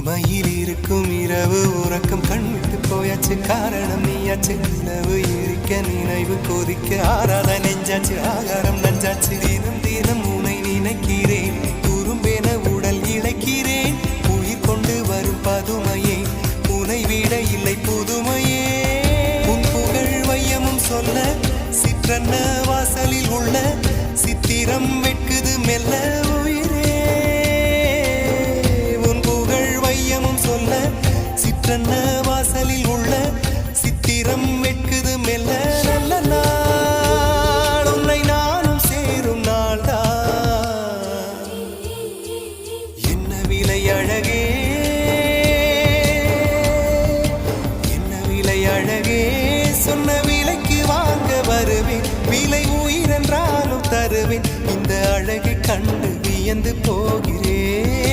இமையில் இருக்கும் இரவு உறக்கம் கண்விட்டு போயாச்சு காரணம் நீயாச்சு நிலவு இருக்க நினைவு கொதிக்க ஆறாத நெஞ்சாச்சு ஆகாரம் நஞ்சாச்சு தினம் தினம் உனை நினைக்கிறேன் குறும்பென உடல் இழைக்கிறேன் உயிர் கொண்டு வரும் பதுமையே உனை விட இல்லை புதுமையே உன் புகழ் வையமும் சொல்ல சிற்றன்ன வாசலில் உள்ள சித்திரம் வெட்குது மெல்ல உயிரே உன் புகழ் வையமும் சொல்ல சிற்றன்ன வாசலில் உள்ள சித்திரம் வெட்குது மெல்ல நல்ல நாள் உன்னை நானும் சேரும் நாள்தான் என்ன விலை அழகே என்ன விலை அழகே சொன்ன விலைக்கு வாங்க வருவேன் விலை உயிரென்றாலும் தருவேன் இந்த அழகை கண்டு வியந்து போகிறேன்